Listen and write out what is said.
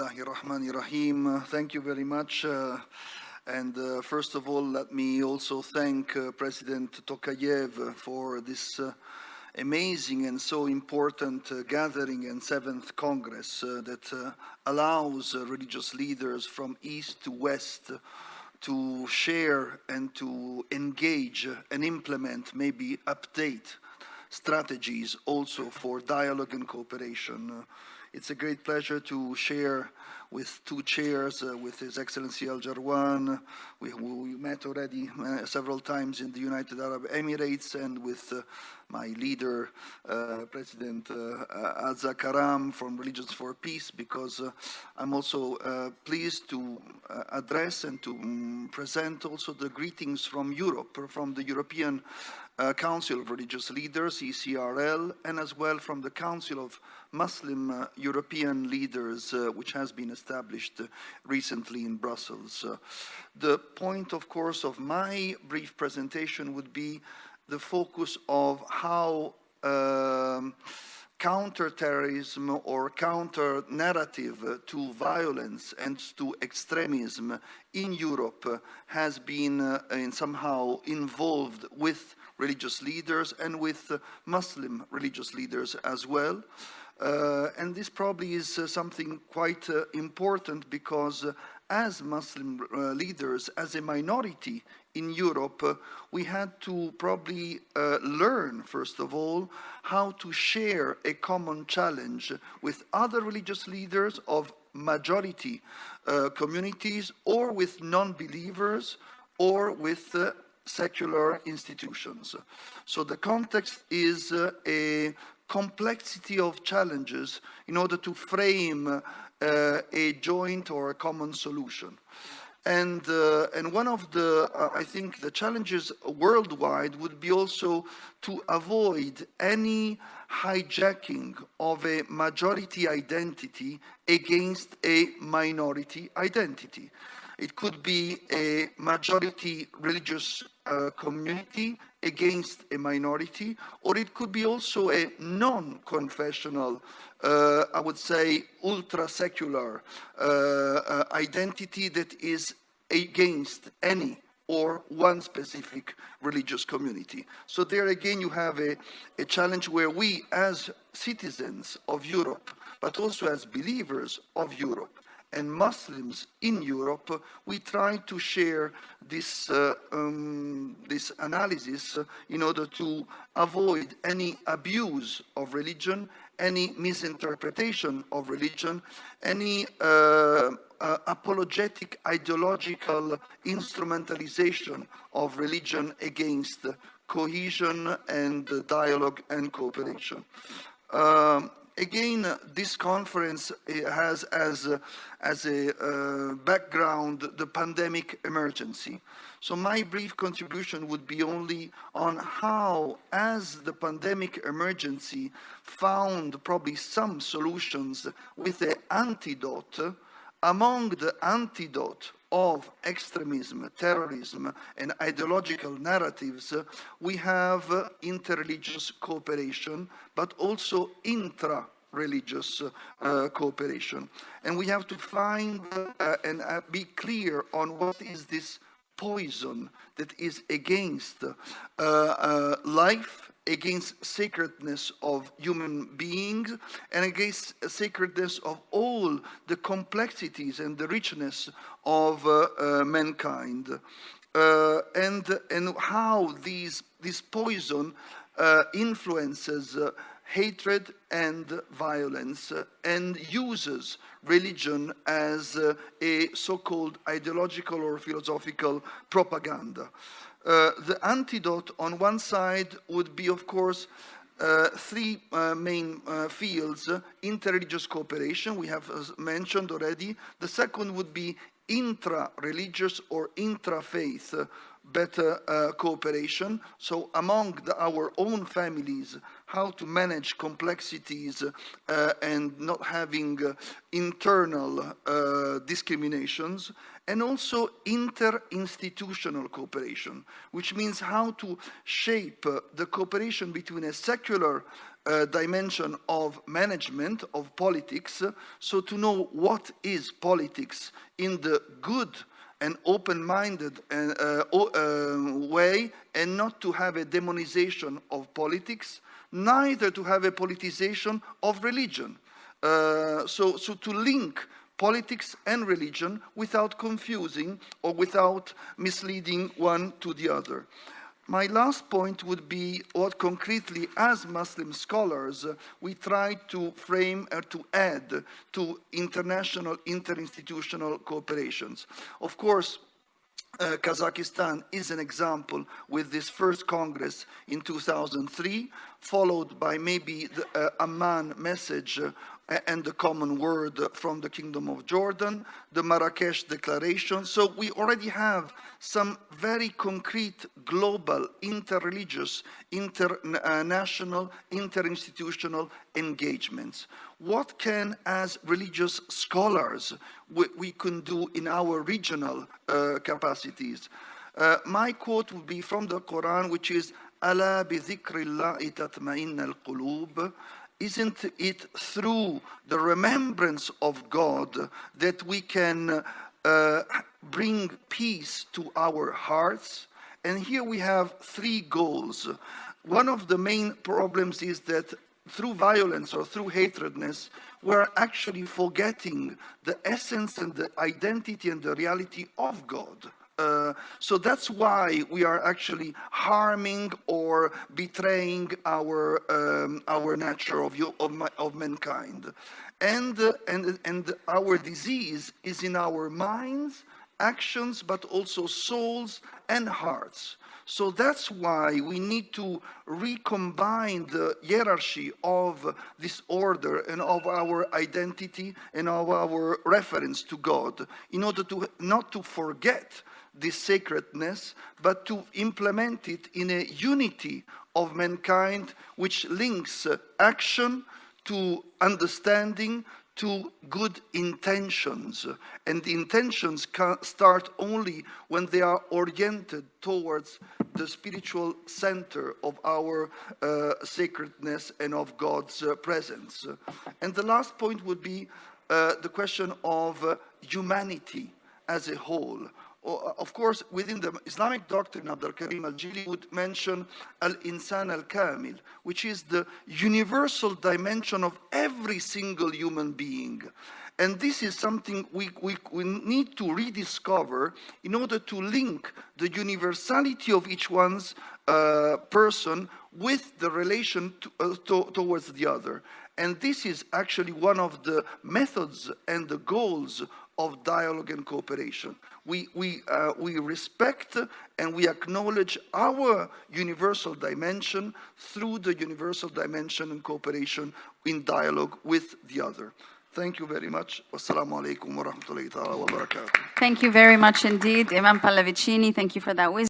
Bismillahirrahmanirrahim. Thank you very much. First of all, let me also thank President Tokayev for this amazing and so important gathering and 7th Congress that allows religious leaders from east to west to share and to engage and implement, maybe update strategies also for dialogue and cooperation. It's a great pleasure to share with two chairs, with His Excellency Al Jarwan. We met already several times in the United Arab Emirates, and with my leader, President Azza Karam from Religions for Peace, because I'm also pleased to address and to present also the greetings from Europe, from the European Council of Religious Leaders, ECRL, and as well from the Council of Muslim European Leaders, which has been established recently in Brussels. The point, of course, of my brief presentation would be the focus of how counter-terrorism or counter-narrative to violence and to extremism in Europe has been somehow involved with religious leaders and with Muslim religious leaders as well. And this probably is something quite important, because as Muslim leaders, as a minority in Europe, we had to probably learn, first of all, how to share a common challenge with other religious leaders of majority communities, or with non-believers, or with secular institutions. So the context is a complexity of challenges in order to frame a joint or a common solution. And one of the, I think, the challenges worldwide would be also to avoid any hijacking of a majority identity against a minority identity. It could be a majority religious community against a minority, or it could be also a non-confessional, I would say, ultra-secular identity that is against any or one specific religious community. So there again you have a challenge where we, as citizens of Europe, but also as believers of Europe, and Muslims in Europe, we try to share this analysis in order to avoid any abuse of religion, any misinterpretation of religion, any apologetic ideological instrumentalization of religion against cohesion and dialogue and cooperation. Again, this conference has as a background the pandemic emergency. So my brief contribution would be only on how, as the pandemic emergency found probably some solutions with an antidote, among the antidote of extremism, terrorism, and ideological narratives, we have interreligious cooperation, but also intra-religious cooperation. And we have to find and be clear on what is this poison that is against life, against sacredness of human beings, and against sacredness of all the complexities and the richness of mankind, and how this poison influences hatred and violence, and uses religion as a so-called ideological or philosophical propaganda. The antidote on one side would be, of course, three main fields. Interreligious cooperation, we have mentioned already. The second would be intra-religious or intra-faith better cooperation. So among our own families, how to manage complexities and not having internal discriminations. And also inter-institutional cooperation, which means how to shape the cooperation between a secular dimension of management, of politics, so to know what is politics in the good and open-minded way, and not to have a demonization of politics, neither to have a politicization of religion. So to link politics and religion without confusing or without misleading one to the other. My last point would be what concretely, as Muslim scholars, we try to frame or to add to international interinstitutional cooperations. Of course, Kazakhstan is an example with this first Congress in 2003, followed by maybe the Amman message and the common word from the Kingdom of Jordan, the Marrakesh Declaration. So we already have some very concrete global, interreligious, international, interinstitutional engagements. What can, as religious scholars, we can do in our regional capacities? My quote would be from the Quran, which is, أَلَا بِذِكْرِ اللَّهِ تَطْمَئِنَّ الْقُلُوبِ. Isn't it through the remembrance of God that we can bring peace to our hearts? And here we have three goals. One of the main problems is that through violence or through hatredness, we're actually forgetting the essence and the identity and the reality of God. So that's why we are actually harming or betraying our nature of mankind, and our disease is in our minds, actions, but also souls and hearts. So that's why we need to recombine the hierarchy of this order and of our identity and of our reference to God, in order to not to forget this sacredness, but to implement it in a unity of mankind which links action to understanding to good intentions. And the intentions start only when they are oriented towards the spiritual center of our sacredness and of God's presence. And the last point would be the question of humanity as a whole. Of course, within the Islamic doctrine, Abdul Karim al-Jili would mention al-insan al-kamil, which is the universal dimension of every single human being. And this is something we need to rediscover in order to link the universality of each one's person with the relation towards the other. And this is actually one of the methods and the goals of dialogue and cooperation. We respect and we acknowledge our universal dimension through the universal dimension and cooperation in dialogue with the other. Thank you very much. Wassalamu alaikum wa rahmatullahi wa barakatuh. Thank you very much indeed, Imam Pallavicini. Thank you for that wisdom.